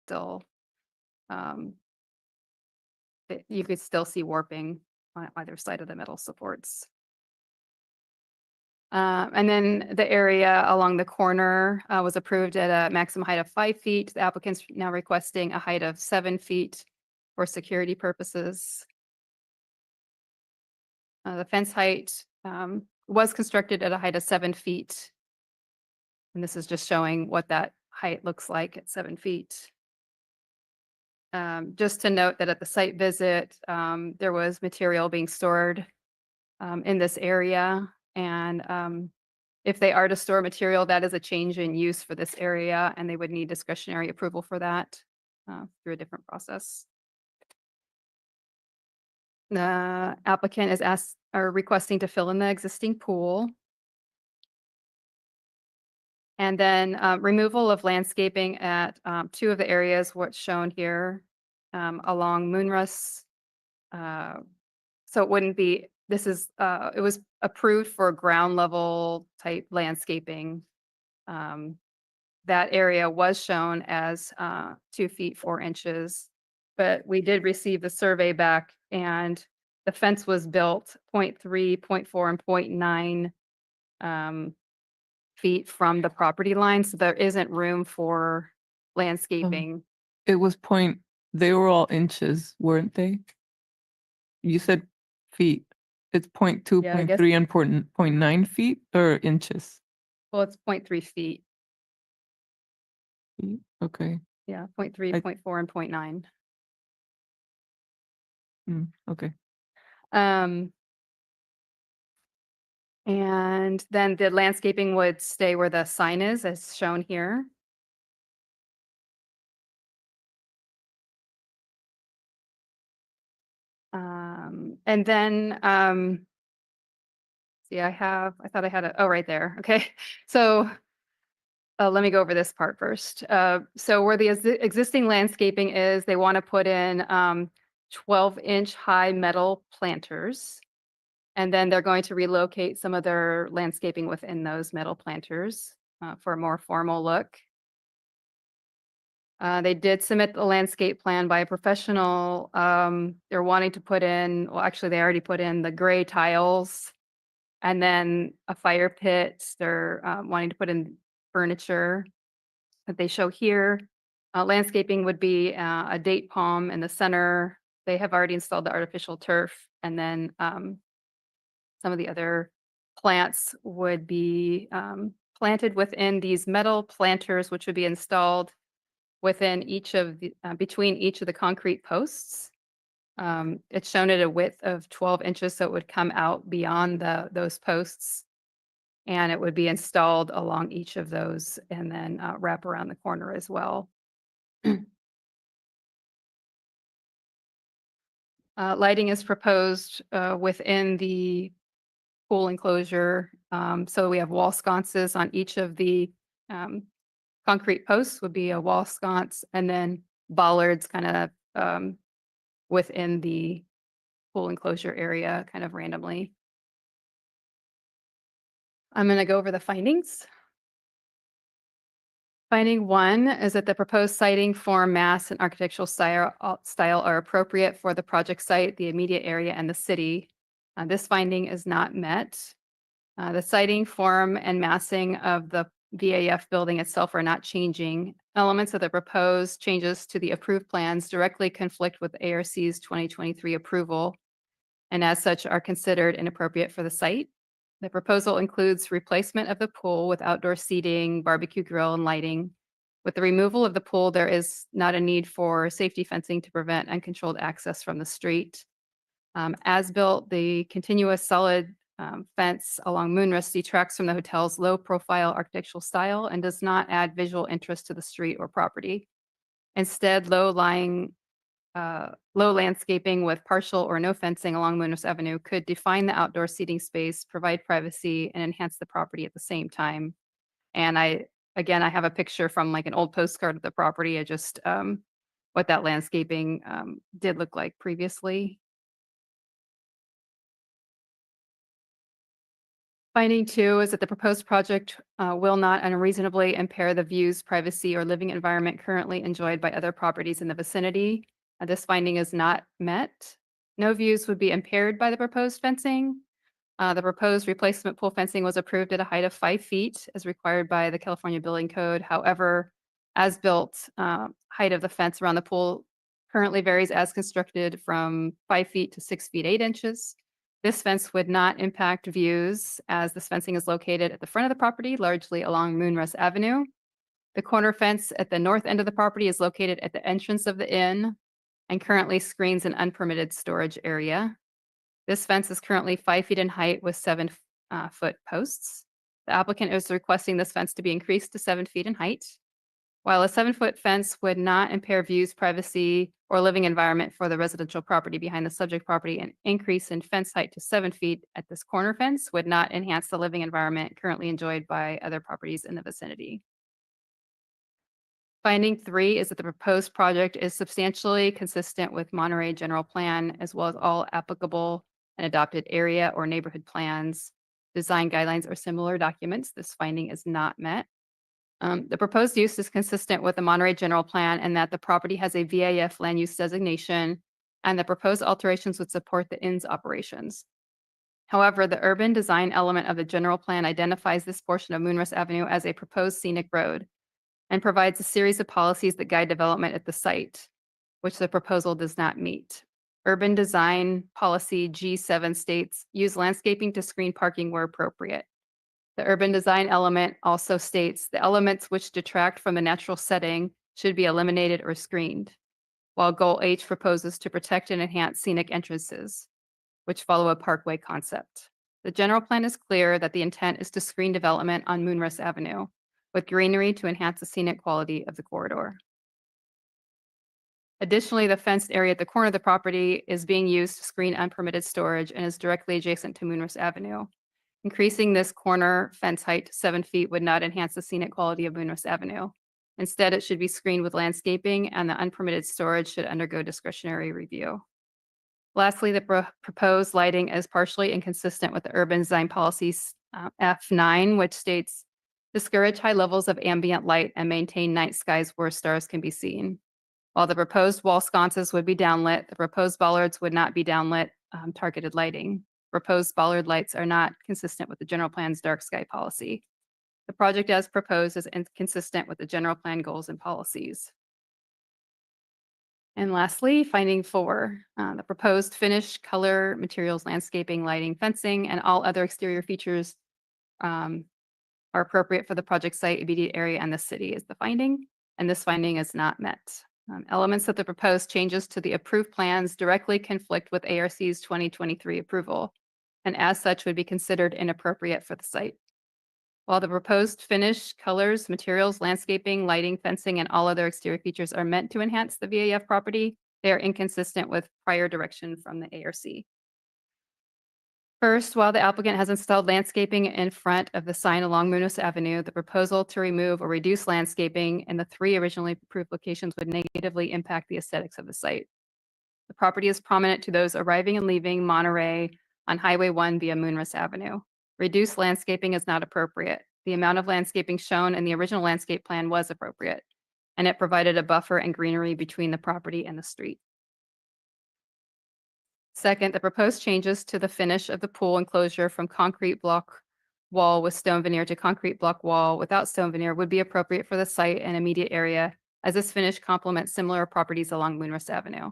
still, um, you could still see warping on either side of the metal supports. And then the area along the corner was approved at a maximum height of 5 feet. The applicant's now requesting a height of 7 feet for security purposes. The fence height was constructed at a height of 7 feet. And this is just showing what that height looks like at 7 feet. Just to note that at the site visit, there was material being stored in this area. And if they are to store material, that is a change in use for this area, and they would need discretionary approval for that through a different process. The applicant is asked or requesting to fill in the existing pool. And then removal of landscaping at two of the areas, what's shown here along Moonruss. Uh, so it wouldn't be, it was approved for ground level type landscaping. Um, that area was shown as 2 feet 4 inches, but we did receive the survey back and the fence was built 0.3, 0.4, and zero point 0.9 feet from the property line, so there isn't room for Um, landscaping. it was point, they were all inches, weren't they? You said feet. It's point two, Yeah, I point guess, three, and point 9 feet or inches? well, it's 0.3 feet. Feet? Okay. Yeah, 0.3, I, 0.4, and zero point 0.9. okay. Um, and then the landscaping would stay where the sign is, as shown here. And then, see, I thought I had a, oh, right there. Okay. So let me go over this part first. So where the existing landscaping is, they want to put in 12-inch high metal planters. And then they're going to relocate some of their landscaping within those metal planters for a more formal look. They did submit the landscape plan by a professional. They're wanting to put in, well, actually, they already put in the gray tiles and then a fire pit. They're wanting to put in furniture that they show here. Landscaping would be a date palm in the center. They have already installed the artificial turf, and then some of the other plants would be planted within these metal planters, which would be installed within each of the between each of the concrete posts. It's shown at a width of 12 inches, so it would come out beyond those posts, and it would be installed along each of those, and then wrap around the corner as well. Lighting is proposed within the pool enclosure. So we have wall sconces on each of the um, concrete posts would be a wall sconce, and then bollards kind of within the pool enclosure area kind of randomly. I'm going to go over the findings. Finding one is that the proposed siting form, mass, and architectural style are appropriate for the project site, the immediate area, and the city. This finding is not met. The siting form and massing of the VAF building itself are not changing. Elements of the proposed changes to the approved plans directly conflict with ARC's 2023 approval, and as such are considered inappropriate for the site. The proposal includes replacement of the pool with outdoor seating, barbecue grill, and lighting. With the removal of the pool, there is not a need for safety fencing to prevent uncontrolled access from the street. As built, the continuous solid fence along Moonrush detracts from the hotel's low-profile architectural style and does not add visual interest to the street or property. Instead, low landscaping with partial or no fencing along Moonrush Avenue could define the outdoor seating space, provide privacy, and enhance the property at the same time. And again, I have a picture from like an old postcard of the property. I just what that landscaping did look like previously. Finding 2 is that the proposed project will not unreasonably impair the views, privacy, or living environment currently enjoyed by other properties in the vicinity. This finding is not met. No views would be impaired by the proposed fencing. The proposed replacement pool fencing was approved at a height of 5 feet as required by the California Building Code. However, as built height of the fence around the pool currently varies as constructed from 5 feet to 6 feet 8 inches. This fence would not impact views as this fencing is located at the front of the property, largely along Moonrust Avenue. The corner fence at the north end of the property is located at the entrance of the inn and currently screens an unpermitted storage area. This fence is currently 5 feet in height with 7-foot posts. The applicant is requesting this fence to be increased to 7 feet in height. While a 7-foot fence would not impair views, privacy, or living environment for the residential property behind the subject property, an increase in fence height to 7 feet at this corner fence would not enhance the living environment currently enjoyed by other properties in the vicinity. Finding 3 is that the proposed project is substantially consistent with Monterey General Plan, as well as all applicable and adopted area or neighborhood plans, design guidelines, or similar documents. This finding is not met. The proposed use is consistent with the Monterey General Plan and that the property has a VAF land use designation, and the proposed alterations would support the inn's operations. However, the urban design element of the general plan identifies this portion of Moonrust Avenue as a proposed scenic road and provides a series of policies that guide development at the site, which the proposal does not meet. Urban design policy G7 states, use landscaping to screen parking where appropriate. The urban design element also states the elements which detract from the natural setting should be eliminated or screened, while Goal H proposes to protect and enhance scenic entrances, which follow a parkway concept. The general plan is clear that the intent is to screen development on Moonrust Avenue with greenery to enhance the scenic quality of the corridor. Additionally, the fenced area at the corner of the property is being used to screen unpermitted storage and is directly adjacent to Moonrust Avenue. Increasing this corner fence height to 7 feet would not enhance the scenic quality of Moonrust Avenue. Instead, it should be screened with landscaping, and the unpermitted storage should undergo discretionary review. Lastly, the proposed lighting is partially inconsistent with the urban design policies F9, which states, discourage high levels of ambient light and maintain night skies where stars can be seen. While the proposed wall sconces would be downlit, the proposed bollards would not be downlit targeted lighting. Proposed bollard lights are not consistent with the general plan's dark sky policy. The project as proposed is inconsistent with the general plan goals and policies. And lastly, finding 4, the proposed finish, color, materials, landscaping, lighting, fencing, and all other exterior features are appropriate for the project site, immediate area, and the city is the finding, and this finding is not met. Elements of the proposed changes to the approved plans directly conflict with ARC's 2023 approval, and as such would be considered inappropriate for the site. While the proposed finish, colors, materials, landscaping, lighting, fencing, and all other exterior features are meant to enhance the VAF property, they are inconsistent with prior direction from the ARC. First, while the applicant has installed landscaping in front of the sign along Moonrust Avenue, the proposal to remove or reduce landscaping in the 3 originally approved locations would negatively impact the aesthetics of the site. The property is prominent to those arriving and leaving Monterey on Highway 1 via Moonrust Avenue. Reduced landscaping is not appropriate. The amount of landscaping shown in the original landscape plan was appropriate, and it provided a buffer and greenery between the property and the street. Second, the proposed changes to the finish of the pool enclosure from concrete block wall with stone veneer to concrete block wall without stone veneer would be appropriate for the site and immediate area, as this finish complements similar properties along Moonrust Avenue.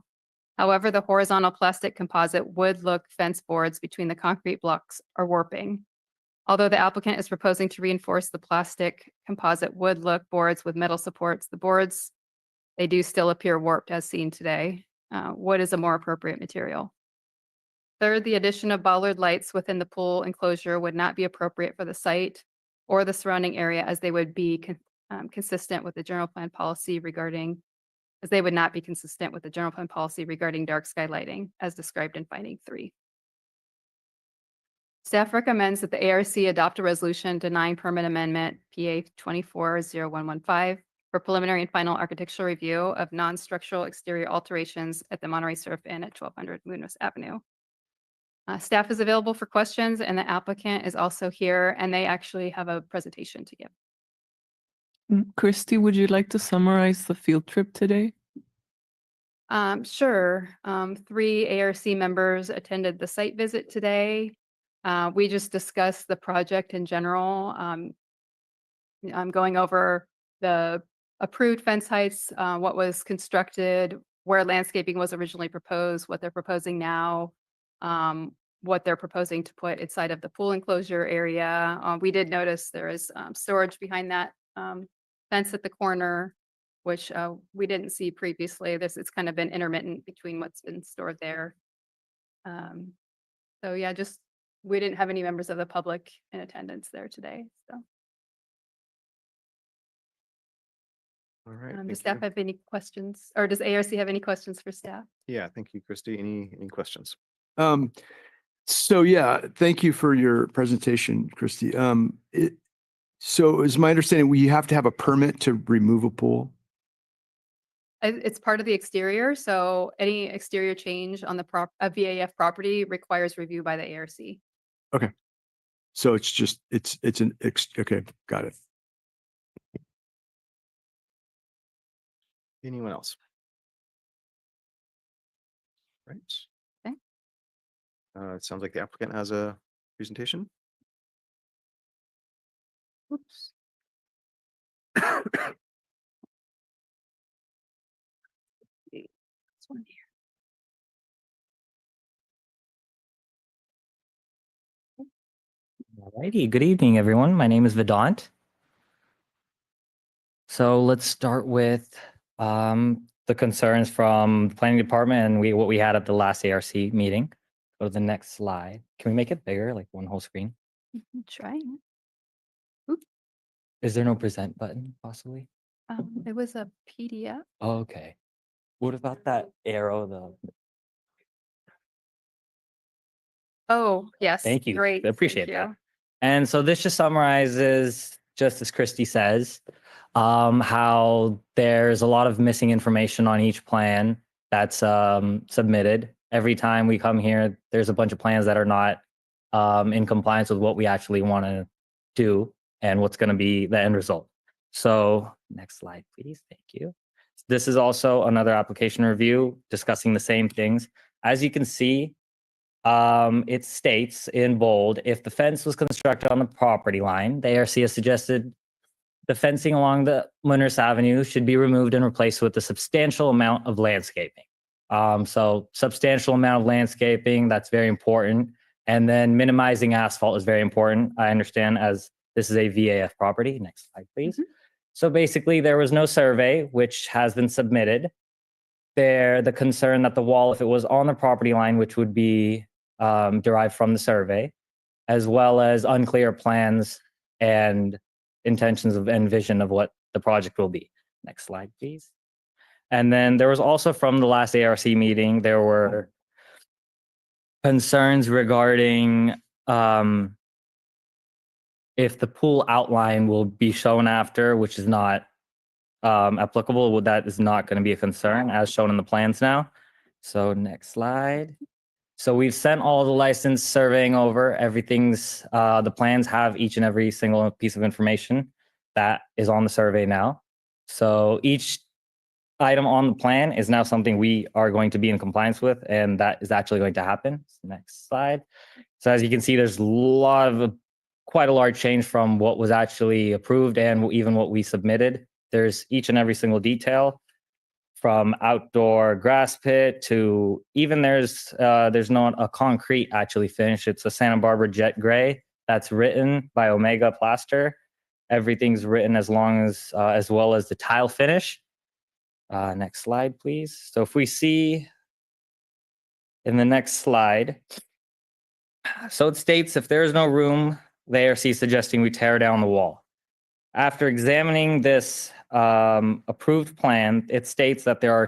However, the horizontal plastic composite wood look fence boards between the concrete blocks are warping. Although the applicant is proposing to reinforce the plastic composite wood look boards with metal supports, the boards, they do still appear warped as seen today. Wood is a more appropriate material. Third, the addition of bollard lights within the pool enclosure would not be appropriate for the site or the surrounding area, as they would be consistent with the general plan policy regarding, as they would not be consistent with the general plan policy regarding dark sky lighting as described in finding 3. Staff recommends that the ARC adopt a resolution denying permit amendment PA 240115 for preliminary and final architectural review of non-structural exterior alterations at the Monterey Surf Inn at 1200 Moonrust Avenue. Staff is available for questions and the applicant is also here and they actually have a presentation to give. Christy, would you like to summarize the field trip today? Sure. 3 ARC members attended the site visit today. We just discussed the project in general. I'm going over the approved fence heights, what was constructed, where landscaping was originally proposed, what they're proposing now, what they're proposing to put inside of the pool enclosure area. We did notice there is storage behind that fence at the corner, which we didn't see previously. It's kind of been intermittent between what's been stored there. So yeah, just we didn't have any members of the public in attendance there today. So All right. does thank staff you. have any questions, or does ARC have any questions for staff? Yeah, thank you, Christy. Any questions? So yeah, thank you for your presentation, Christy. So is my understanding we have to have a permit to remove a pool? It's part of the exterior, so any exterior change on the VAF property requires review by the ARC. So it's just, okay, got it. Anyone else? Right. Okay. It sounds like the applicant has a presentation. Oops. This one here. Alrighty, good evening, everyone. My name is Vedant. So let's start with the concerns from the planning department and what we had at the last ARC meeting. Go to the next slide. Can we make it bigger, like one whole screen? Try. Is there no present button possibly? It was a PDF. Oh, okay. What about that arrow? Oh, yes. Thank you. Great. I appreciate thank that. you. And so this just summarizes, just as Christy says, how there's a lot of missing information on each plan that's submitted. Every time we come here, there's a bunch of plans that are not in compliance with what we actually want to do and what's going to be the end result. So next slide, please. Thank you. This is also another application review discussing the same things. As you can see, it states in bold, if the fence was constructed on the property line, the ARC has suggested the fencing along the Munners Avenue should be removed and replaced with a substantial amount of landscaping. So substantial amount of landscaping, that's very important. And then minimizing asphalt is very important. I understand as this is a VAF property. Next slide, please. Mhm. So basically there was no survey, which has been submitted. The concern that the wall, if it was on the property line, which would be derived from the survey, as well as unclear plans and intentions and vision of what the project will be. Next slide, please. And then there was also from the last ARC meeting, there were concerns regarding if the pool outline will be shown after, which is not applicable. That is not going to be a concern as shown in the plans now. So next slide. So we've sent all the license surveying over. Everything's, the plans have each and every single piece of information that is on the survey now. So each item on the plan is now something we are going to be in compliance with, and that is actually going to happen. Next slide. So as you can see, there's quite a large change from what was actually approved and even what we submitted. There's each and every single detail, from outdoor grass pit to even there's not a concrete actually finish. It's a Santa Barbara jet gray that's written by Omega Plaster. Everything's written as well as the tile finish. Next slide, please. So if we see in the next slide, so it states if there is no room, the ARC is suggesting we tear down the wall. After examining this approved plan, it states that there are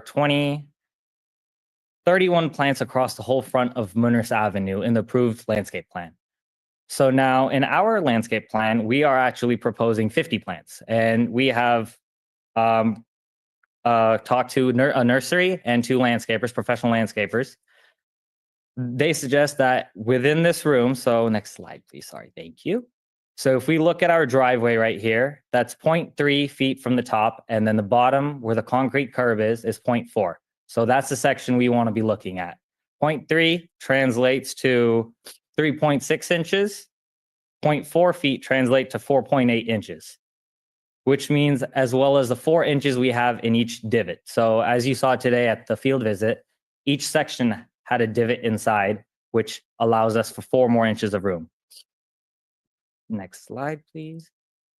31 plants across the whole front of Munners Avenue in the approved landscape plan. So now in our landscape plan, we are actually proposing 50 plants, and we have talked to a nursery and 2 landscapers, professional landscapers. they suggest that within this room, so next slide, please. Sorry, thank you. So if we look at our driveway right here, that's 0.3 feet from the top, and then the bottom where the concrete curb is 0.4. So that's the section we want to be looking at. 0.3 translates to 3.6 inches. 0.4 feet translate to 4.8 inches, which means as well as the 4 inches we have in each divot. So as you saw today at the field visit, each section had a divot inside, which allows us for 4 more inches of room. Next slide, please.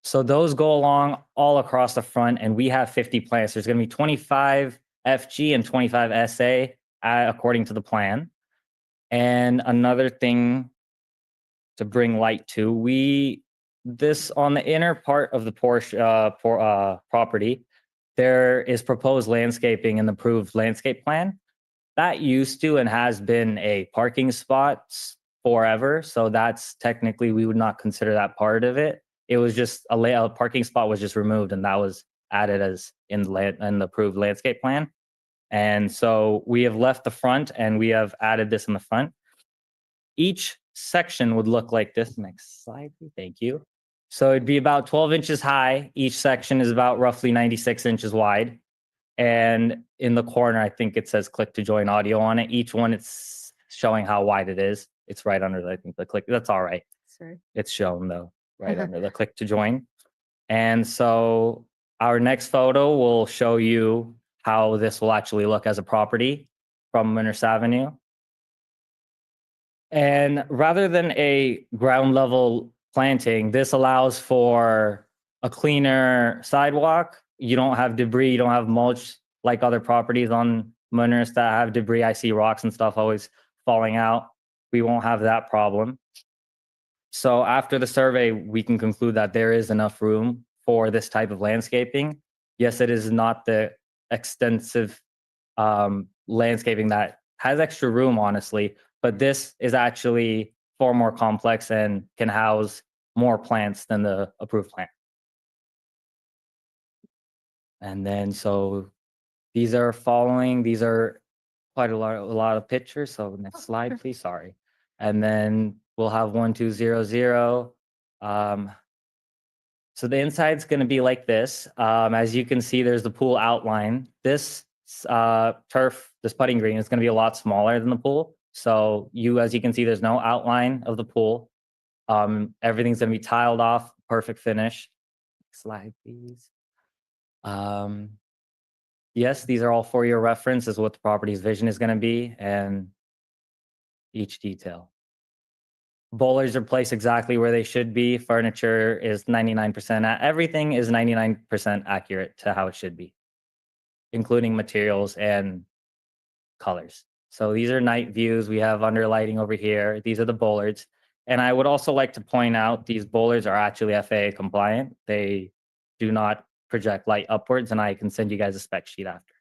So those go along all across the front, and we have 50 plants. There's going to be 25 FG and 25 SA according to the plan. And another thing to bring light to, this on the inner part of the property, there is proposed landscaping in the approved landscape plan. That used to and has been a parking spot forever. So that's technically, we would not consider that part of it. It was just a parking spot was just removed, and that was added as in the approved landscape plan. And so we have left the front and we have added this in the front. Each section would look like this. Next slide, please. Thank you. So it'd be about 12 inches high. Each section is about roughly 96 inches wide. And in the corner, I think it says click to join audio on it. Each one, it's showing how wide it is. It's right under I think the click. That's all right. Sorry. It's shown though, right under the click to join. And so our next photo will show you how this will actually look as a property from Minners Avenue. And rather than a ground level planting, this allows for a cleaner sidewalk. You don't have debris, you don't have mulch like other properties on Minners that have debris. I see rocks and stuff always falling out. We won't have that problem. So after the survey, we can conclude that there is enough room for this type of landscaping. Yes, it is not the extensive landscaping that has extra room, honestly, but this is actually far more complex and can house more plants than the approved plant. And then, so these are quite a lot of pictures. So next slide, please. Sorry. And then we'll have 1200. So the inside's going to be like this. As you can see, there's the pool outline. This turf, this putting green is going to be a lot smaller than the pool. So as you can see, there's no outline of the pool. Everything's going to be tiled off, perfect finish. Next slide, please. Yes, these are all for your reference as what the property's vision is going to be and each detail. Bowlers are placed exactly where they should be. Furniture is 99%. Everything is 99% accurate to how it should be, including materials and colors. So these are night views. We have underlighting over here. These are the bollards. And I would also like to point out these bollards are actually FAA compliant. They do not project light upwards, and I can send you guys a spec sheet after.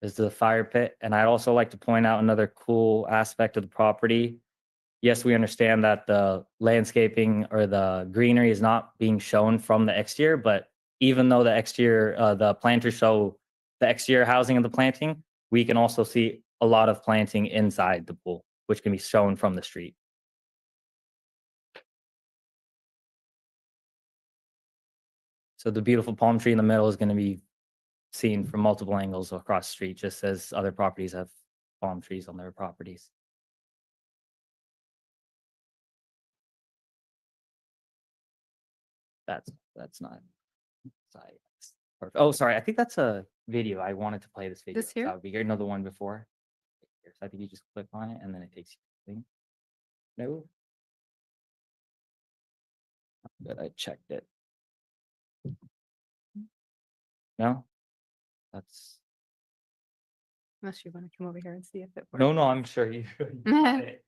This is the fire pit. And I'd also like to point out another cool aspect of the property. Yes, we understand that the landscaping or the greenery is not being shown from the exterior, but even though the exterior, the planters show the exterior housing of the planting, we can also see a lot of planting inside the pool, which can be shown from the street. So the beautiful palm tree in the middle is going to be seen from multiple angles across the street, just as other properties have palm trees on their properties. That's not. Sorry. Perfect. Oh, sorry. I think that's a video. I wanted to play this video. This here? That would be great. No, the one before. So I think you just click on it and then it takes you to the thing. No. Good. I checked it. No. That's Unless you want to come over here and see if it works. no. I'm sure you. got it.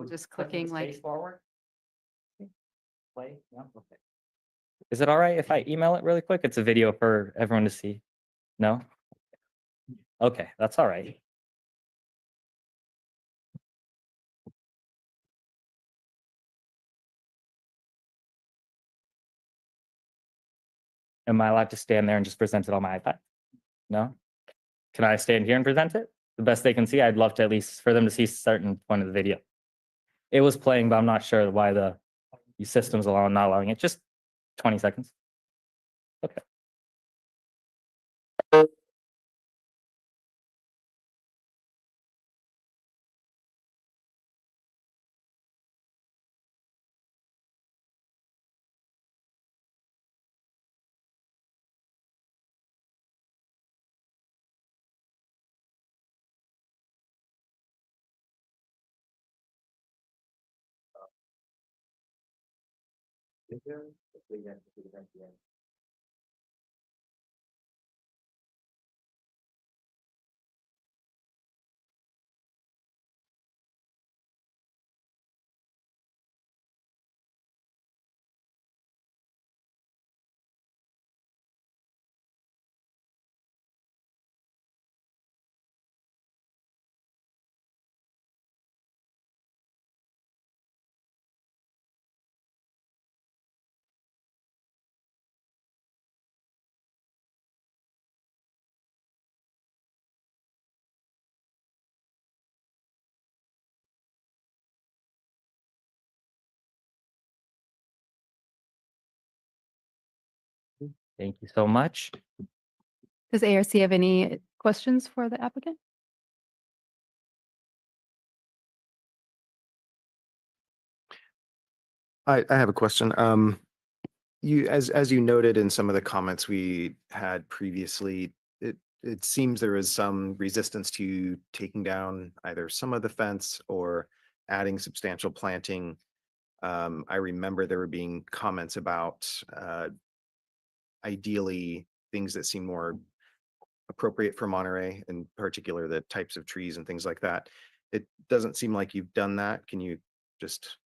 Just clicking like, space forward. Play. Yeah. Okay. Is it all right if I email it really quick? It's a video for everyone to see. No. Okay, that's all right. Am I allowed to stand there and just present it on my iPad? No? Can I stand here and present it? The best they can see, I'd love to at least for them to see a certain point of the video. It was playing, but I'm not sure why the system's not allowing it. Just 20 seconds. Okay. Thank you so much. Does ARC have any questions for the applicant? I have a question. As you noted in some of the comments we had previously, it seems there is some resistance to taking down either some of the fence or adding substantial planting. I remember there were being comments about ideally things that seem more appropriate for Monterey, in particular the types of trees and things like that. It doesn't seem like you've done that. Can you just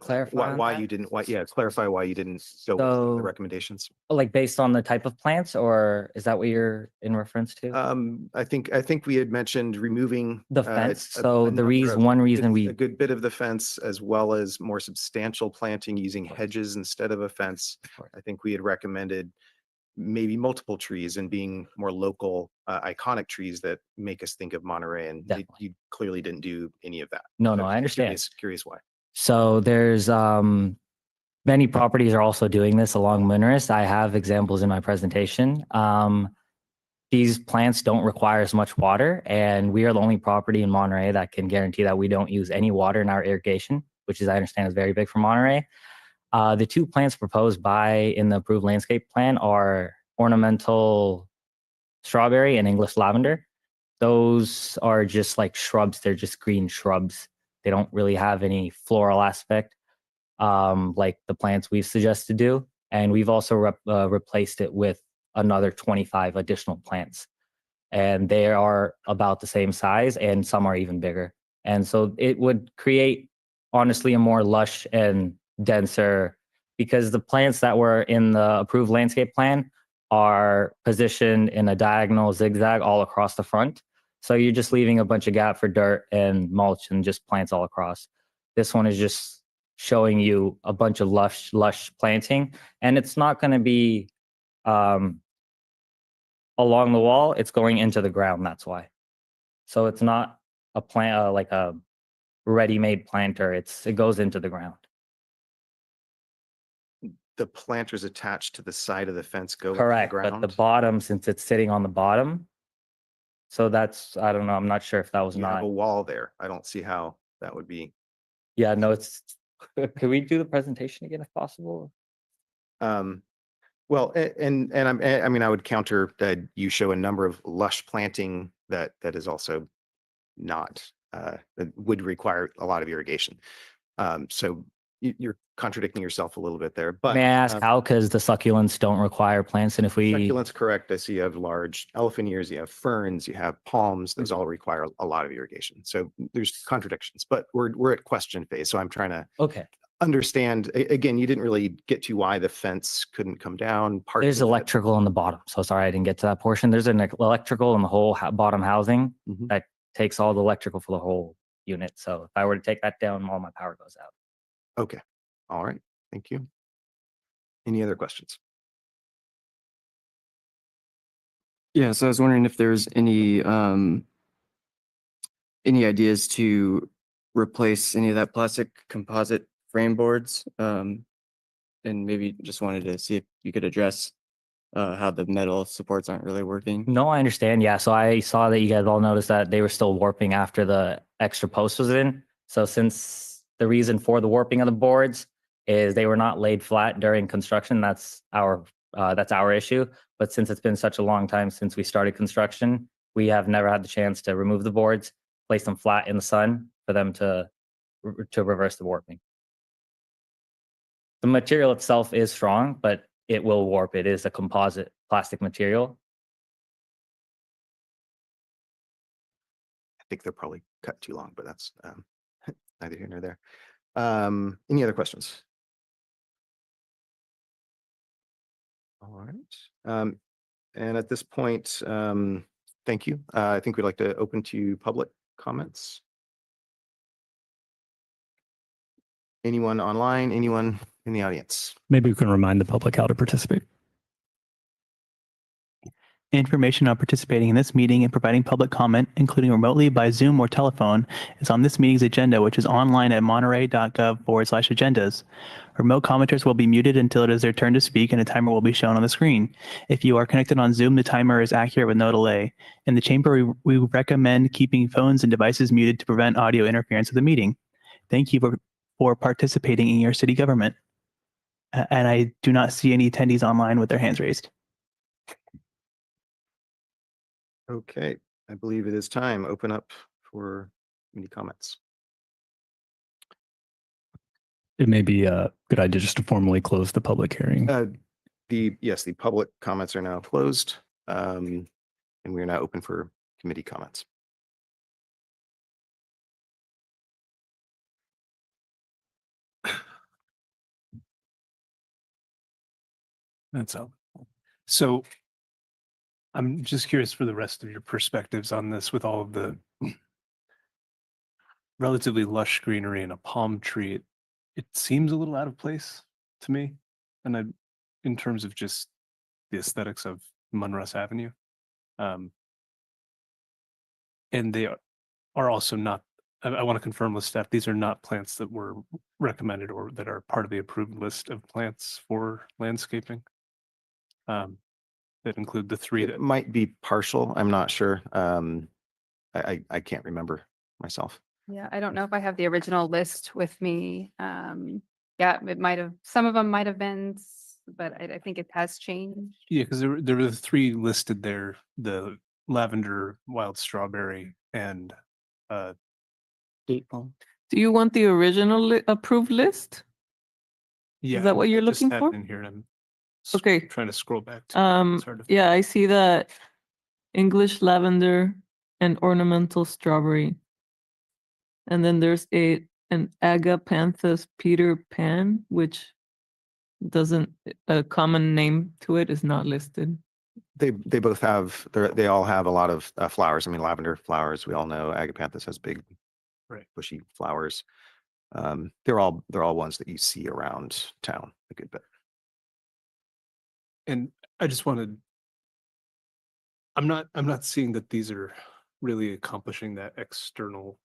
Clarify on why that? you didn't, clarify why you didn't go with So- the recommendations? Like based on the type of plants, or is that what you're in reference to? I think we had mentioned removing The fence. a So the number reason, of one reason a we, good bit of the fence, as well as more substantial planting using hedges instead of a fence. I think we had recommended maybe multiple trees and being more local, iconic trees that make us think of Monterey, and Definitely. you clearly didn't do any of that. no, So no, I understand. Curious why. So there's many properties are also doing this along Moonris. I have examples in my presentation. These plants don't require as much water, and we are the only property in Monterey that can guarantee that we don't use any water in our irrigation, which is, I understand, is very big for Monterey. The two plants proposed in the approved landscape plan are ornamental strawberry and English lavender. Those are just like shrubs. They're just green shrubs. They don't really have any floral aspect like the plants we've suggested do. And we've also replaced it with another 25 additional plants. And they are about the same size, and some are even bigger. And so it would create, honestly, a more lush and denser, because the plants that were in the approved landscape plan are positioned in a diagonal zigzag all across the front. So you're just leaving a bunch of gap for dirt and mulch and just plants all across. This one is just showing you a bunch of lush planting, and it's not going to be along the wall. It's going into the ground. That's why. So it's not a plant like a ready-made planter. It goes into the ground. The planters attached to the side of the fence go into the Correct, ground? but the bottom, since it's sitting on the bottom, so that's, I don't know. I'm not sure if that was You have not. a wall there. I don't see how that would be. Yeah, no, it's. Could we do the presentation again if possible? Well, I mean, I would counter that you show a number of lush planting that is also not, that would require a lot of irrigation. So you're contradicting yourself a little bit there, but. May I ask how? Because the succulents don't require plants, and if we. Succulents, correct. I see you have large elephant ears, you have ferns, you have palms. Mm-hmm. Those all require a lot of irrigation. So there's contradictions, but we're at question phase. So I'm trying to Okay, understand. Again, you didn't really get to why the fence couldn't come down. Parts there's of it- electrical on the bottom. So sorry, I didn't get to that portion. There's an electrical in the whole bottom housing Mhm. that takes all the electrical for the whole unit. So if I were to take that down, all my power goes out. Okay. All right. Thank you. Any other questions? Yeah, so I was wondering if there's any ideas to replace any of that plastic composite frame boards? And maybe just wanted to see if you could address how the metal supports aren't really working. No, I understand. Yeah. So I saw that you guys all noticed that they were still warping after the extra post was in. So since the reason for the warping of the boards is they were not laid flat during construction, that's our issue. But since it's been such a long time since we started construction, we have never had the chance to remove the boards, place them flat in the sun for them to reverse the warping. The material itself is strong, but it will warp. It is a composite plastic material. I think they're probably cut too long, but that's neither here nor there. Any other questions? All right. And at this point, thank you. I think we'd like to open to public comments. Anyone online, anyone in the audience? Maybe we can remind the public how to participate. Information on participating in this meeting and providing public comment, including remotely by Zoom or telephone, is on this meeting's agenda, which is online at monterey.gov/agendas. Remote commenters will be muted until it is their turn to speak and a timer will be shown on the screen. If you are connected on Zoom, the timer is accurate with no delay. In the chamber, we recommend keeping phones and devices muted to prevent audio interference with the meeting. Thank you for participating in your city government. And I do not see any attendees online with their hands raised. Okay, I believe it is time. Open up for any comments. It may be a good idea just to formally close the public hearing. Yes, the public comments are now closed. And we are now open for committee comments. That's all. So I'm just curious for the rest of your perspectives on this with all of the relatively lush greenery and a palm tree. It seems a little out of place to me. And in terms of just the aesthetics of Munruss Avenue. And they are also not, I want to confirm with staff, these are not plants that were recommended or that are part of the approved list of plants for landscaping. That include the three It that might be partial. I'm not sure. I can't remember myself. Yeah, I don't know if I have the original list with me. Yeah, it might have, some of them might have been, but I think it has changed. Yeah, because there were the three listed there, the lavender, wild strawberry, and Date palm. Do you want the original approved list? yeah. that what you're I just looking had for? it in here and I'm Okay. trying to scroll back to it. It's hard to Yeah, I see that English lavender and ornamental strawberry. And then there's an Agapanthus Peter Pan, which doesn't, a common name to it is not listed. They both have, they all have a lot of flowers. I mean, lavender flowers, we all know Agapanthus has big, Right. bushy flowers. They're all ones that you see around town a good bit. And I just wanted, I'm not seeing that these are really accomplishing that external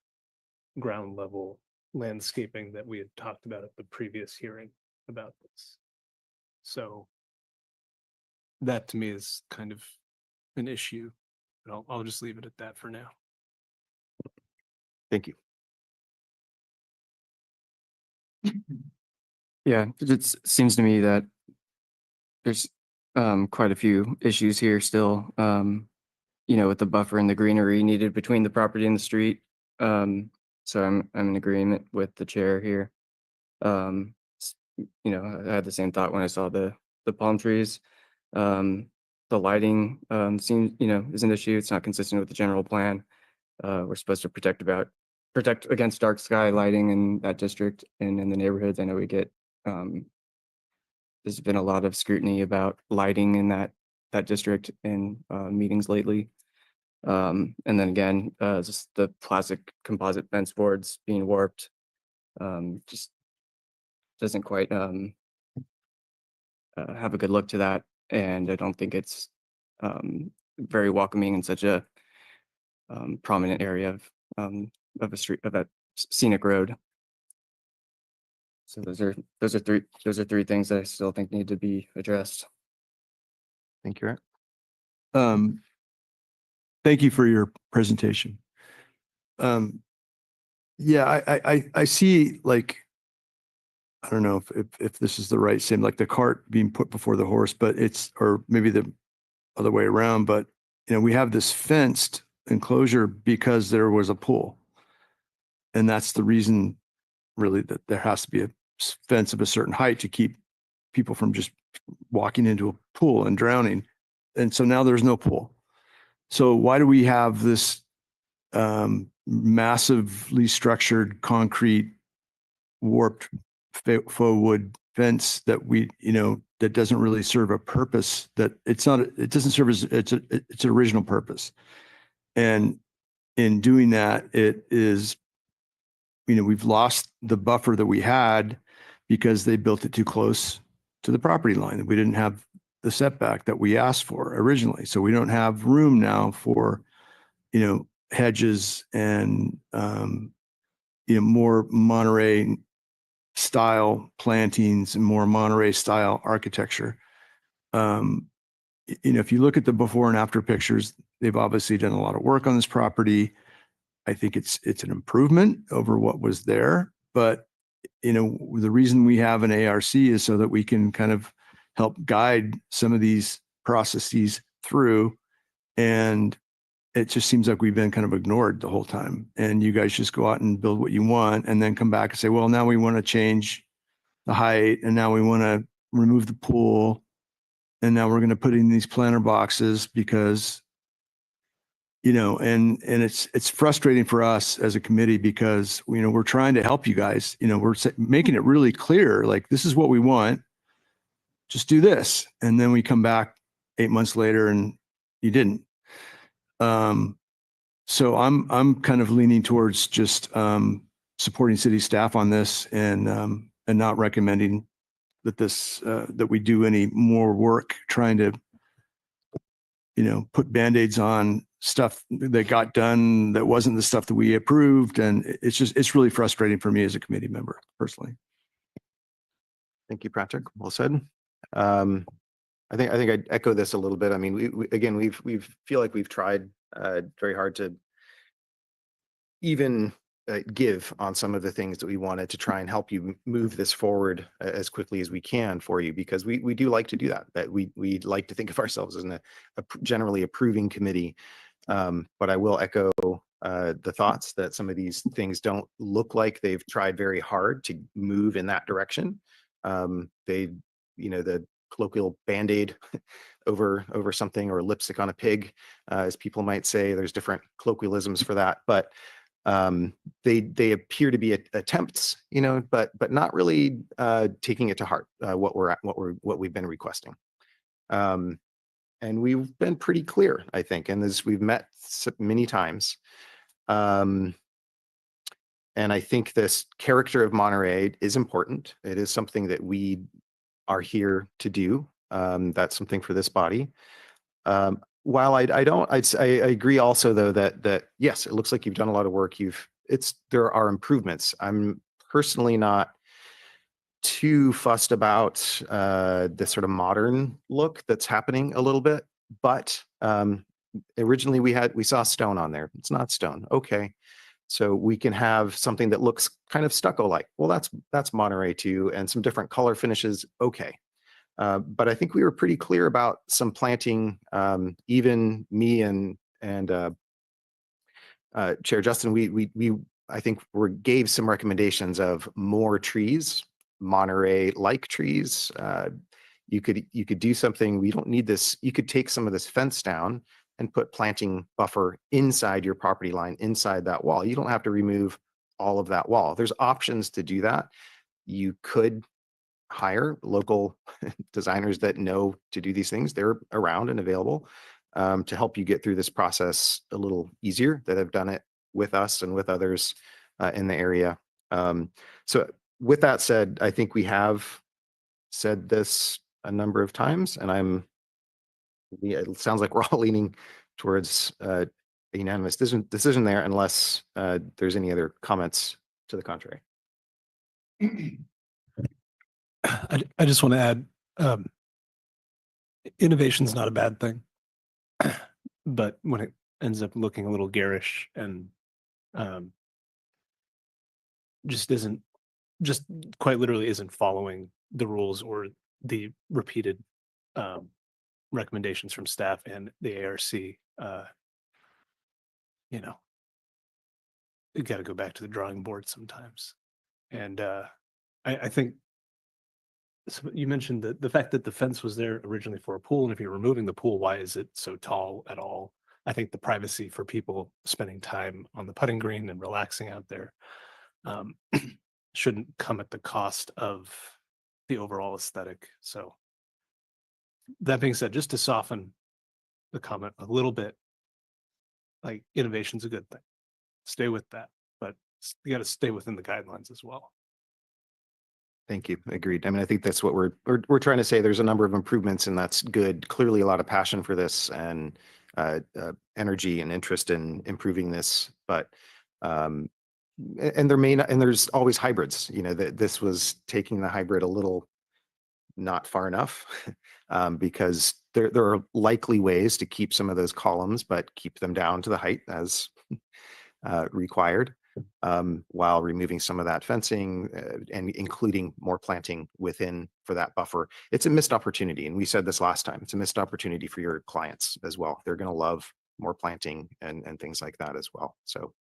ground level landscaping that we had talked about at the previous hearing about this. So that to me is kind of an issue, but I'll just leave it at that for now. Thank you. Yeah, it seems to me that there's quite a few issues here still. With the buffer and the greenery needed between the property and the street. So I'm in agreement with the chair here. I had the same thought when I saw the palm trees. The lighting seems, is an issue. It's not consistent with the general plan. We're supposed to protect against dark sky lighting in that district and in the neighborhoods. I know we get there's been a lot of scrutiny about lighting in that district in meetings lately. And then again, just the plastic composite fence boards being warped, just doesn't quite have a good look to that. And I don't think it's very welcoming and such a prominent area of a street, of a scenic road. So those are three things that I still think need to be addressed. Thank you, Eric. Thank you for your presentation. Yeah, I see, like, I don't know if this is the right same, like the cart being put before the horse, but it's, or maybe the other way around, but we have this fenced enclosure because there was a pool. And that's the reason really that there has to be a fence of a certain height to keep people from just walking into a pool and drowning. And so now there's no pool. So why do we have this massively structured concrete warped faux wood fence that that doesn't really serve a purpose, that it doesn't serve as its original purpose. And in doing that, it is, we've lost the buffer that we had because they built it too close to the property line. We didn't have the setback that we asked for originally. So we don't have room now for, hedges and, more Monterey style plantings and more Monterey style architecture. If you look at the before and after pictures, they've obviously done a lot of work on this property. I think it's an improvement over what was there, but the reason we have an ARC is so that we can kind of help guide some of these processes through. And it just seems like we've been kind of ignored the whole time. And you guys just go out and build what you want and then come back and say, well, now we want to change the height and now we want to remove the pool. And now we're going to put in these planter boxes because, and it's frustrating for us as a committee because, we're trying to help you guys, we're making it really clear, like, this is what we want. Just do this. And then we come back 8 months later and you didn't. So I'm kind of leaning towards just supporting city staff on this and not recommending that that we do any more work trying to, put Band-Aids on stuff that got done that wasn't the stuff that we approved. And it's really frustrating for me as a committee member personally. Thank you, Patrick. Well said. I think I'd echo this a little bit. I mean, we feel like we've tried very hard to even give on some of the things that we wanted to try and help you move this forward as quickly as we can for you, because we do like to do that. That we like to think of ourselves as a generally approving committee. But I will echo the thoughts that some of these things don't look like they've tried very hard to move in that direction. The colloquial Band-Aid over something, or lipstick on a pig, as people might say. There's different colloquialisms for that, but they appear to be attempts, but not really taking it to heart, what we've been requesting. And we've been pretty clear, I think, and as we've met many times. And I think this character of Monterey is important. It is something that we are here to do. That's something for this body. While I agree also, though, that yes, it looks like you've done a lot of work. There are improvements. I'm personally not too fussed about this sort of modern look that's happening a little bit, but originally we saw stone on there. It's not stone. Okay. So we can have something that looks kind of stucco-like. Well, that's Monterey too, and some different color finishes. Okay. But I think we were pretty clear about some planting. Even me and Chair Justin, we I think gave some recommendations of more trees, Monterey-like trees. You could do something. We don't need this. You could take some of this fence down and put planting buffer inside your property line, inside that wall. You don't have to remove all of that wall. There's options to do that. You could hire local designers that know to do these things. They're around and available to help you get through this process a little easier, that have done it with us and with others in the area. So with that said, I think we have said this a number of times, and I'm it sounds like we're all leaning towards a unanimous decision there unless there's any other comments to the contrary. I just want to add, innovation's not a bad thing. But when it ends up looking a little garish and just quite literally isn't following the rules or the repeated recommendations from staff and the ARC, you know, you got to go back to the drawing board sometimes. And I think so you mentioned that the fact that the fence was there originally for a pool, and if you're removing the pool, why is it so tall at all? I think the privacy for people spending time on the putting green and relaxing out there shouldn't come at the cost of the overall aesthetic. So that being said, just to soften the comment a little bit, like innovation's a good thing. Stay with that, but you got to stay within the guidelines as well. Thank you. Agreed. I mean, I think that's what we're trying to say. There's a number of improvements, and that's good. Clearly, a lot of passion for this and energy and interest in improving this. But and there may not, and there's always hybrids. You know, that this was taking the hybrid a little not far enough because there are likely ways to keep some of those columns, but keep them down to the height as required. While removing some of that fencing and including more planting within for that buffer. It's a missed opportunity. And we said this last time, it's a missed opportunity for your clients as well. They're going to love more planting and things like that as well. So.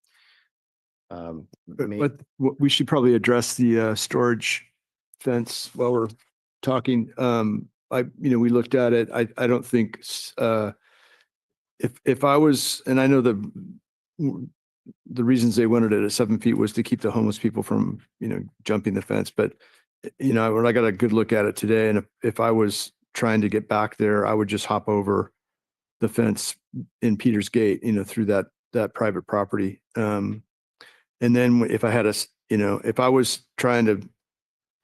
But we should probably address the storage fence while we're talking. We looked at it. I don't think if I was, and I know the reasons they wanted it at 7 feet was to keep the homeless people from, jumping the fence. But, when I got a good look at it today, and if I was trying to get back there, I would just hop over the fence in Peters Gate, through that private property. And then if I had if I was trying to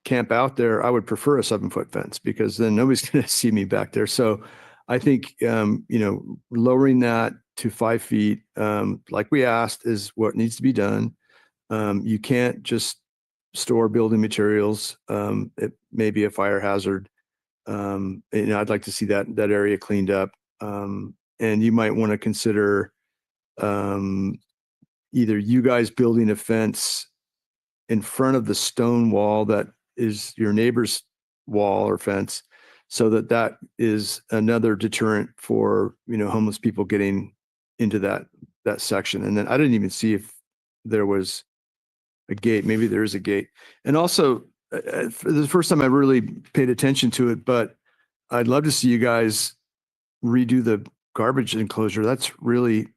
camp out there, I would prefer a 7-foot fence because then nobody's going to see me back there. So I think, lowering that to 5 feet, like we asked, is what needs to be done. You can't just store building materials. It may be a fire hazard. I'd like to see that area cleaned up. And you might want to consider either you guys building a fence in front of the stone wall that is your neighbor's wall or fence, so that is another deterrent for, homeless people getting into that section. And then I didn't even see if there was a gate. Maybe there is a gate. And also, for the first time I really paid attention to it, but I'd love to see you guys redo the garbage enclosure. That's really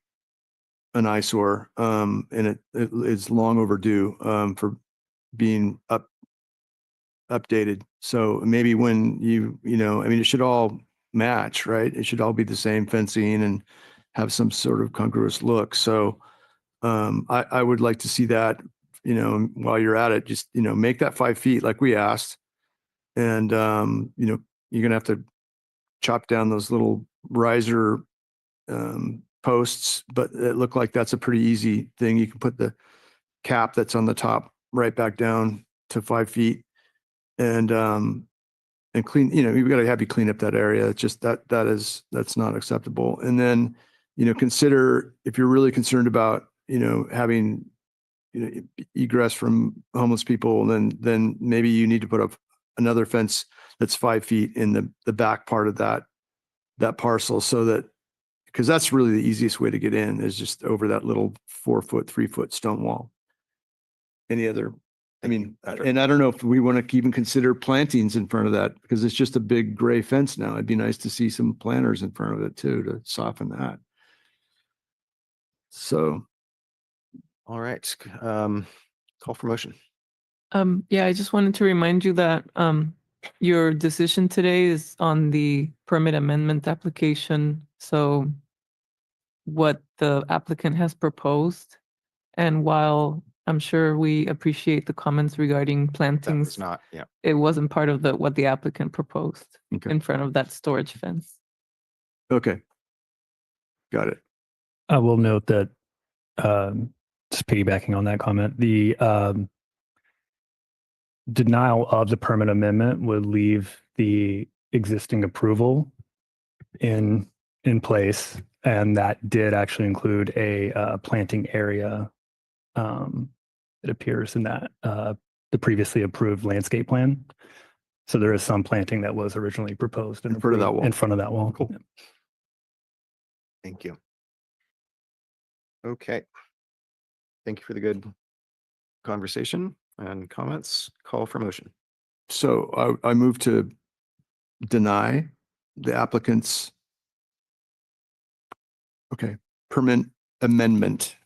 an eyesore. And it's long overdue for being updated. So maybe when it should all match, right? It should all be the same fencing and have some sort of congruous look. So I would like to see that, while you're at it, just, make that 5 feet like we asked. And, you're going to have to chop down those little riser posts, but it looked like that's a pretty easy thing. You can put the cap that's on the top right back down to 5 feet and clean, you've got to have you clean up that area. It's just that's not acceptable. And then, consider if you're really concerned about, having, egress from homeless people, then maybe you need to put up another fence that's 5 feet in the back part of that parcel, so that, because that's really the easiest way to get in is just over that little 4-foot, 3-foot stone wall. Any other? And I don't know if we want to even consider plantings in front of that, because it's just a big gray fence now. It'd be nice to see some planters in front of it too, to soften that. So. All right. Call for motion. Yeah, I just wanted to remind you that your decision today is on the permit amendment application. So what the applicant has proposed, and while I'm sure we appreciate the comments regarding That plantings, was not, yeah. it wasn't part of what the applicant proposed Okay. in front of that storage fence. Okay. Got it. I will note that, just piggybacking on that comment, the denial of the permit amendment would leave the existing approval in place, and that did actually include a planting area. It appears in that the previously approved landscape plan. So there is some planting that was originally proposed In front of that approved wall. In front of that wall. Cool. Yep. Thank you. Okay. Thank you for the good conversation and comments. Call for motion. So I move to deny the applicant's permit amendment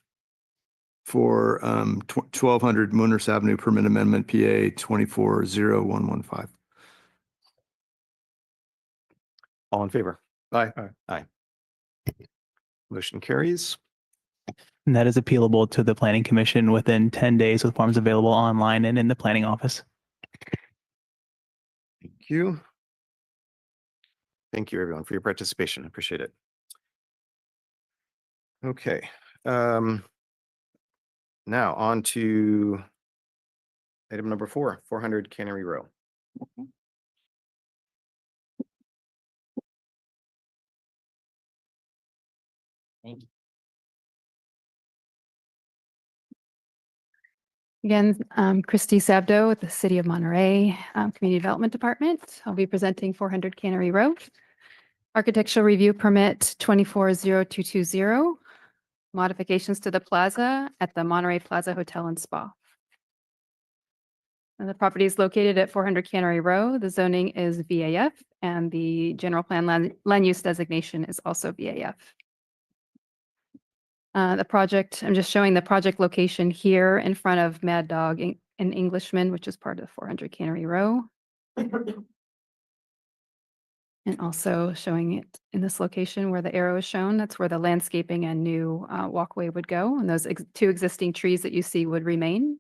for 1200 Mooners Avenue permit amendment PA 240115. All in favor? Aye. Aye. Motion carries. And that is appealable to the Planning Commission within 10 days with forms available online and in the planning office. Thank you. Thank you, everyone, for your participation. I appreciate it. Okay. Now on to item number 4, 400 Cannery Row. Again, Christy Sabdo with the City of Monterey Community Development Department. I'll be presenting 400 Cannery Road. Architectural Review Permit 240220. Modifications to the plaza at the Monterey Plaza Hotel and Spa. And the property is located at 400 Cannery Row. The zoning is VAF and the general plan land use designation is also VAF. The project, I'm just showing the project location here in front of Mad Dog and Englishman, which is part of 400 Cannery Row. And also showing it in this location where the arrow is shown. That's where the landscaping and new walkway would go. And those two existing trees that you see would remain.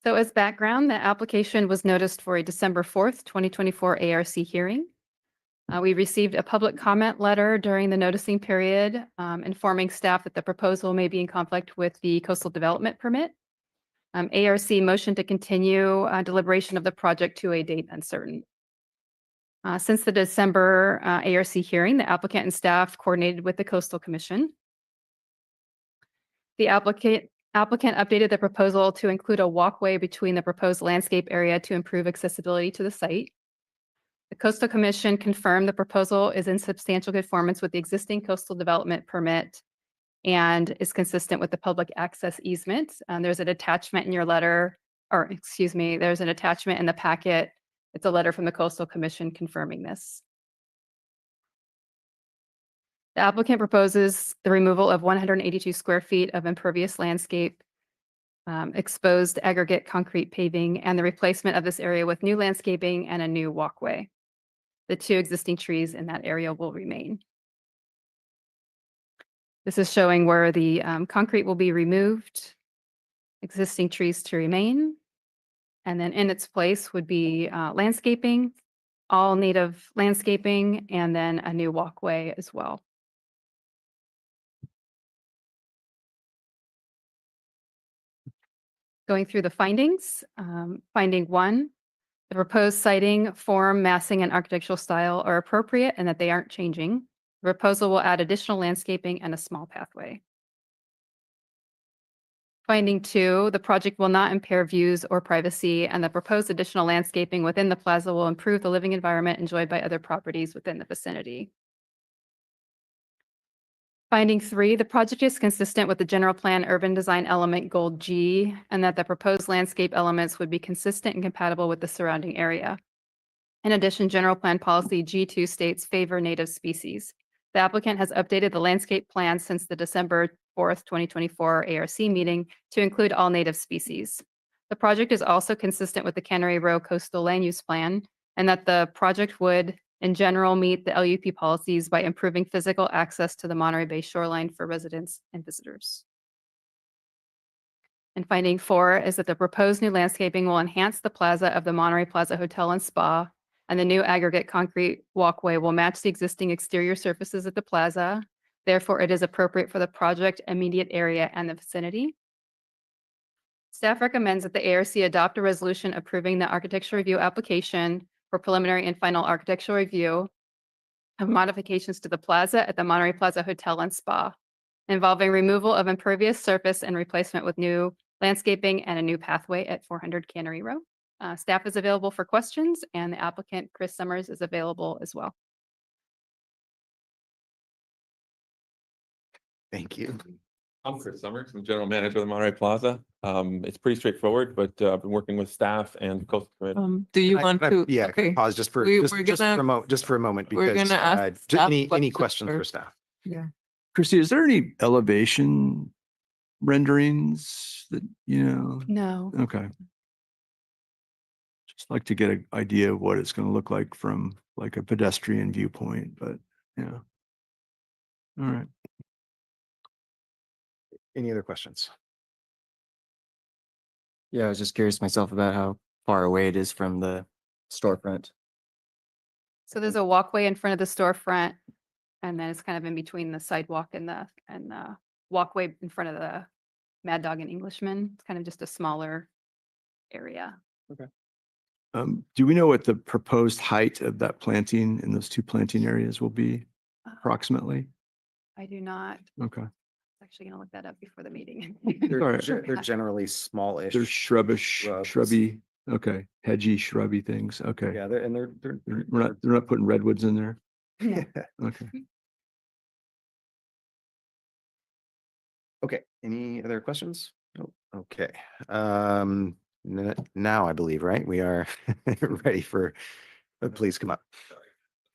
So as background, the application was noticed for a December 4th, 2024 ARC hearing. We received a public comment letter during the noticing period informing staff that the proposal may be in conflict with the coastal development permit. ARC motioned to continue deliberation of the project to a date uncertain. Since the December ARC hearing, the applicant and staff coordinated with the Coastal Commission. The applicant updated the proposal to include a walkway between the proposed landscape area to improve accessibility to the site. The Coastal Commission confirmed the proposal is in substantial conformance with the existing coastal development permit and is consistent with the public access easement. There's an attachment in your letter, or excuse me, there's an attachment in the packet. It's a letter from the Coastal Commission confirming this. The applicant proposes the removal of 182 square feet of impervious landscape, exposed aggregate concrete paving, and the replacement of this area with new landscaping and a new walkway. The two existing trees in that area will remain. This is showing where the concrete will be removed, existing trees to remain, and then in its place would be landscaping, all native landscaping, and then a new walkway as well. Going through the findings, finding 1, the proposed siting, form, massing, and architectural style are appropriate and that they aren't changing. The proposal will add additional landscaping and a small pathway. Finding 2, the project will not impair views or privacy, and the proposed additional landscaping within the plaza will improve the living environment enjoyed by other properties within the vicinity. Finding 3, the project is consistent with the general plan urban design element goal G, and that the proposed landscape elements would be consistent and compatible with the surrounding area. In addition, general plan policy G2 states favor native species. The applicant has updated the landscape plan since the December 4th, 2024 ARC meeting to include all native species. The project is also consistent with the Cannery Row Coastal Land Use Plan, and that the project would in general meet the LUP policies by improving physical access to the Monterey Bay shoreline for residents and visitors. And finding 4 is that the proposed new landscaping will enhance the plaza of the Monterey Plaza Hotel and Spa and the new aggregate concrete walkway will match the existing exterior surfaces at the plaza. Therefore, it is appropriate for the project immediate area and the vicinity. Staff recommends that the ARC adopt a resolution approving the architectural review application for preliminary and final architectural review of modifications to the plaza at the Monterey Plaza Hotel and Spa, involving removal of impervious surface and replacement with new landscaping and a new pathway at 400 Cannery Row. Staff is available for questions, and the applicant, Chris Summers, is available as well. Thank you. I'm Chris Summers, I'm General Manager of the Monterey Plaza. It's pretty straightforward, but I've been working with staff and coastal committee. Do you Can I- want can I- to? Yeah, Okay. pause just for, We- just we're just for gonna- just for a moment we're because gonna ask staff any questions questions for first. staff? Christy, is there any elevation renderings that, you know? No. Okay. Just like to get an idea of what it's going to look like from like a pedestrian viewpoint, but yeah. All right. Any other questions? Yeah, I was just curious myself about how far away it is from the storefront. So there's a walkway in front of the storefront, and then it's kind of in between the sidewalk and the walkway in front of the Mad Dog and Englishman. It's kind of just a smaller area. Do we know what the proposed height of that planting in those two planting areas will be approximately? I do not. Okay. Actually gonna look that up before the meeting. They're, All right. they're generally smallish. They're shrubbish, shrubs. shrubby, okay, hedgy, shrubby things. Okay. Yeah, they're They're not putting redwoods in there. No. Okay. Okay, any other questions? Nope. Okay. Now I believe, right? We are ready for, please come up.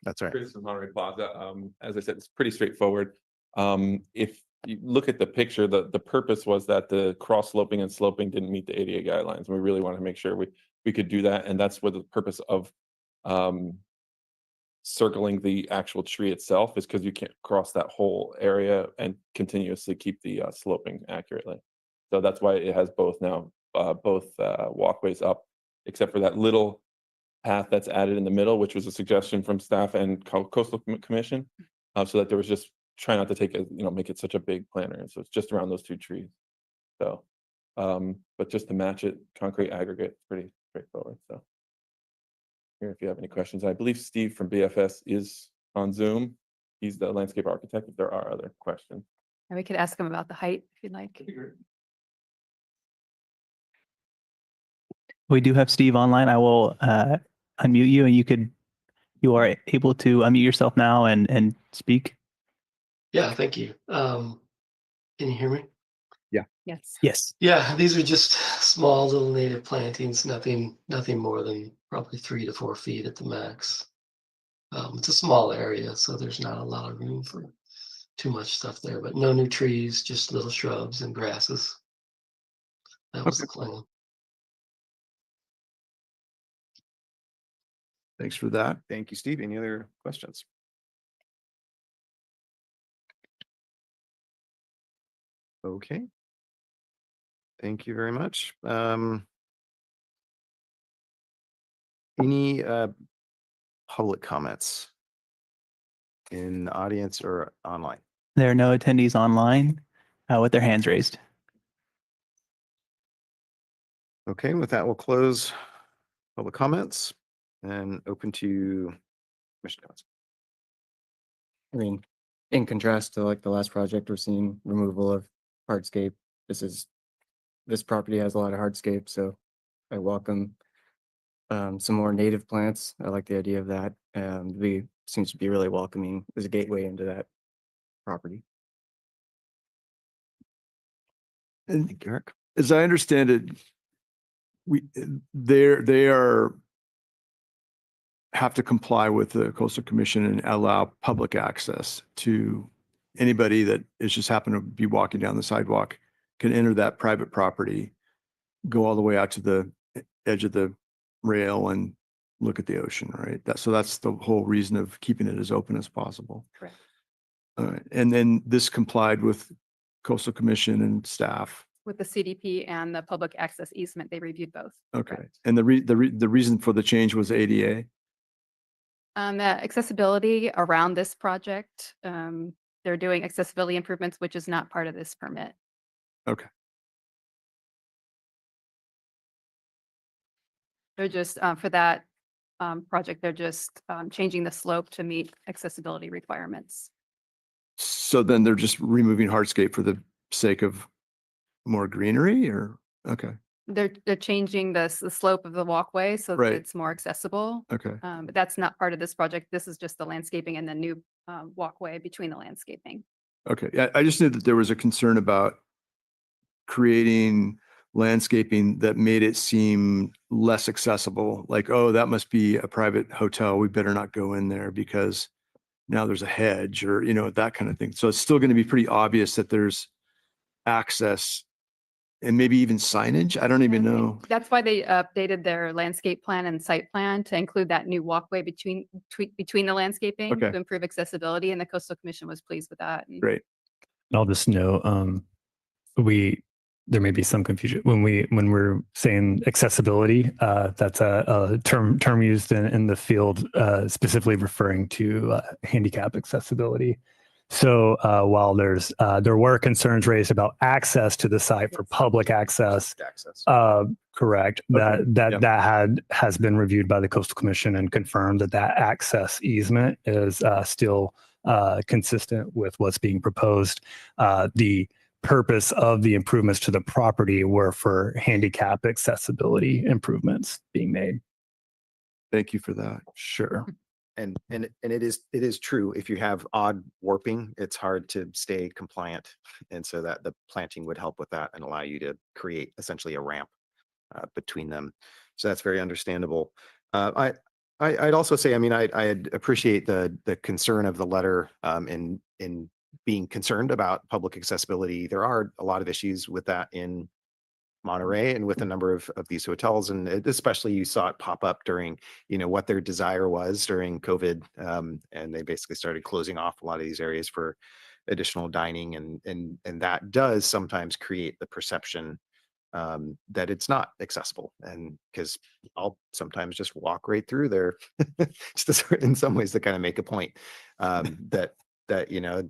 That's all right. Chris from Monterey Plaza. As I said, it's pretty straightforward. If you look at the picture, the purpose was that the cross sloping and sloping didn't meet the ADA guidelines. We really wanted to make sure we could do that, and that's what the purpose of circling the actual tree itself is, because you can't cross that whole area and continuously keep the sloping accurately. So that's why it has both now, both walkways up, except for that little path that's added in the middle, which was a suggestion from staff and coastal commission, so that there was just try not to take it, make it such a big planter. And so it's just around those two trees. So, but just to match it, concrete aggregate, pretty straightforward. So here, if you have any questions, I believe Steve from BFS is on Zoom. He's the landscape architect. If there are other questions. And we could ask him about the height if you'd like. We do have Steve online. I will unmute you, and you are able to unmute yourself now and speak. Yeah, thank you. Can you hear me? Yes. Yes. Yeah, these are just small little native plantings, nothing more than probably 3 to 4 feet at the max. It's a small area, so there's not a lot of room for too much stuff there, but no new trees, just little shrubs and grasses. That was the plan. Thanks for that. Thank you, Steve. Any other questions? Okay. Thank you very much. Any public comments in the audience or online? There are no attendees online with their hands raised. Okay, with that, we'll close public comments and open to commission comments. I mean, in contrast to like the last project, we're seeing removal of hardscape. This property has a lot of hardscape, so I welcome some more native plants. I like the idea of that. Seems to be really welcoming as a gateway into that property. And Thank you, Eric. as I understand it, they have to comply with the coastal commission and allow public access to anybody that is just happen to be walking down the sidewalk can enter that private property, go all the way out to the edge of the rail and look at the ocean, right? So that's the whole reason of keeping it as open as possible. Correct. And then this complied with coastal commission and staff. With the CDP and the public access easement, they reviewed both. Okay. Correct. And the reason for the change was ADA? The accessibility around this project, they're doing accessibility improvements, which is not part of this permit. Okay. They're just, for that project, they're just changing the slope to meet accessibility requirements. So then they're just removing hardscape for the sake of more greenery or, okay, They're changing the slope of the walkway so that Right. it's more accessible. okay. But that's not part of this project. This is just the landscaping and the new walkway between the landscaping. Okay, yeah, I just knew that there was a concern about creating landscaping that made it seem less accessible. Like, oh, that must be a private hotel. We better not go in there because now there's a hedge or, you know, that kind of thing. So it's still going to be pretty obvious that there's access and maybe even signage. I don't even know. That's why they updated their landscape plan and site plan to include that new walkway between the landscaping Okay. to improve accessibility. And the Coastal Commission was pleased with that. And Great. I'll just note, there may be some confusion when we're saying accessibility. That's a term used in the field, specifically referring to handicap accessibility. So while there were concerns raised about access to the site for public access, correct, Okay, that has been reviewed by the Coastal Commission and confirmed that access easement is still consistent with what's being proposed. The purpose of the improvements to the property were for handicap accessibility improvements being made. Thank you for that. Sure. And it is true. If you have odd warping, it's hard to stay compliant. And so that the planting would help with that and allow you to create essentially a ramp between them. So that's very understandable. I'd also say, I mean, I'd appreciate the concern of the letter in being concerned about public accessibility. There are a lot of issues with that in Monterey and with a number of these hotels, and especially you saw it pop up during, you know, what their desire was during COVID, and they basically started closing off a lot of these areas for additional dining, and that does sometimes create the perception that it's not accessible, and because I'll sometimes just walk right through there, just to sort in some ways to kind of make a point that you know,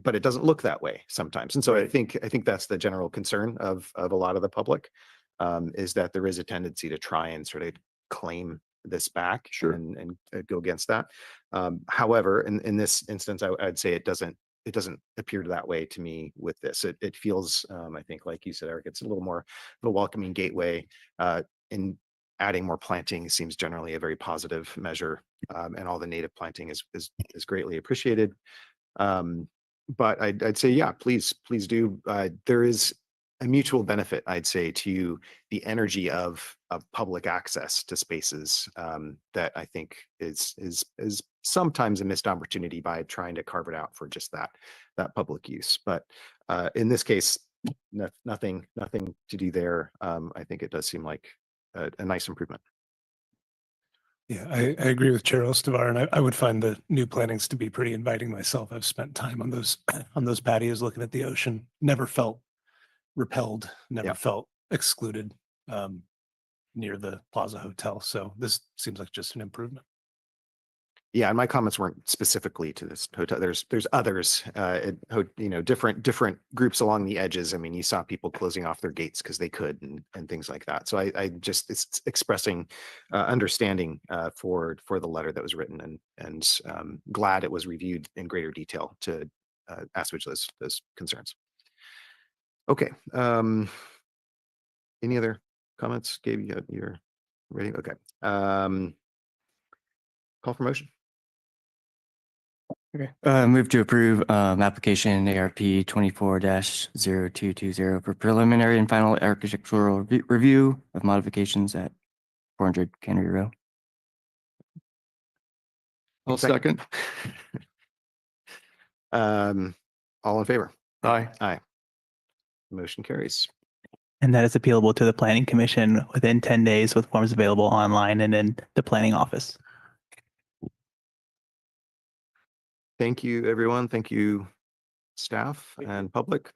but it doesn't look that way sometimes. And so I think that's the general concern of a lot of the public, is that there is a tendency to try and sort of claim this back. Sure. And go against that. However, in this instance, I'd say it doesn't appear that way to me with this. It feels, I think, like you said, Eric, it's a little more of a welcoming gateway. In adding more planting seems generally a very positive measure, and all the native planting is greatly appreciated. But I'd say, yeah, please do. There is a mutual benefit, I'd say, to the energy of public access to spaces, that I think is sometimes a missed opportunity by trying to carve it out for just that public use. But in this case, nothing to do there. I think it does seem like a nice improvement. Yeah, I agree with Chair Ostavar, and I would find the new plantings to be pretty inviting myself. I've spent time on those on those patios looking at the ocean. Never felt repelled, never Yeah. felt excluded near the Plaza Hotel. So this seems like just an improvement. Yeah, and my comments weren't specifically to this hotel. There's others, you know, different groups along the edges. I mean, you saw people closing off their gates because they could, and things like that. So I just, it's expressing understanding for the letter that was written, and glad it was reviewed in greater detail to assuage those concerns. Okay. Any other comments? Gabe, you're ready? Okay. Call for motion. Okay. Move to approve application ARP 24-0220 for preliminary and final architectural review of modifications at 400 Cannery Row. I'll second. All in favor? Aye. Motion carries. And that is appealable to the Planning Commission within 10 days with forms available online and in the planning office. Thank you, everyone. Thank you, staff and public.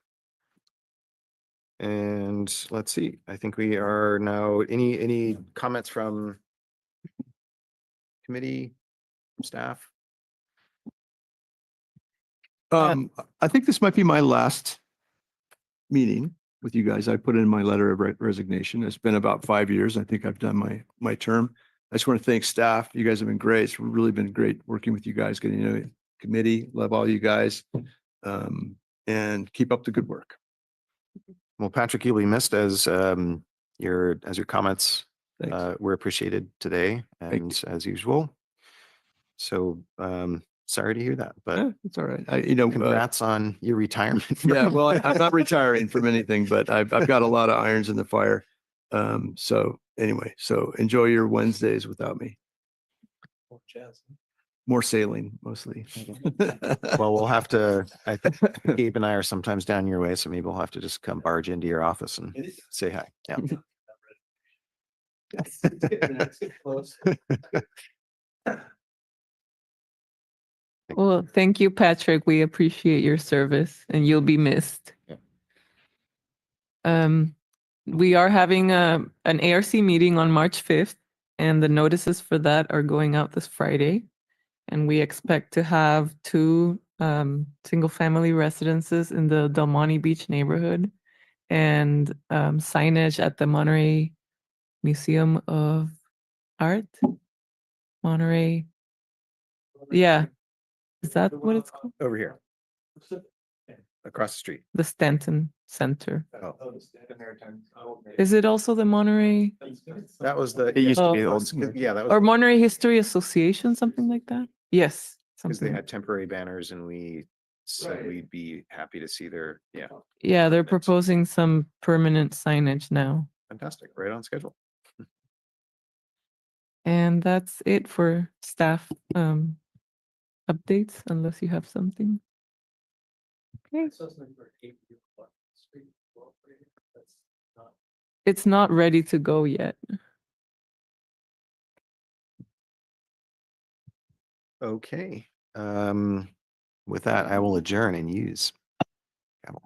And let's see, I think we are now, any comments from committee staff? I think this might be my last meeting with you guys. I put in my letter of resignation. It's been about 5 years. I think I've done my term. I just want to thank staff. You guys have been great. It's really been great working with you guys, getting to know the committee. Love all you guys. And keep up the good work. Well, Patrick, you'll be missed as your comments Thanks. were appreciated today and as usual. So sorry to hear that, but Yeah, it's all right. congrats on your retirement. Yeah, well, I'm not retiring from anything, but I've got a lot of irons in the fire. So anyway, so enjoy your Wednesdays without me. More sailing mostly. Well, we'll have to, I think Gabe and I are sometimes down your way, so maybe we'll have to just come barge into your office and say hi. Yeah. Well, thank you, Patrick. We appreciate your service and you'll be missed. We are having an ARC meeting on March 5th and the notices for that are going out this Friday. And we expect to have 2 single-family residences in the Del Monte Beach neighborhood and signage at the Monterey Museum of Art. Monterey. Yeah. Is that what it's called? Over here. Across the street. The Stanton Center. Oh, Is it also the Monterey that was the. It used to be the Oh, old school. Yeah, that or was Monterey History Association, something like that? Yes. because they Something. had temporary banners and we said we'd be happy to see their, yeah, Yeah, they're permanent. proposing some permanent signage now. fantastic, right on schedule. And that's it for staff updates, unless you have something. Okay. It's not ready to go yet. Okay, with that, I will adjourn and use. gavel.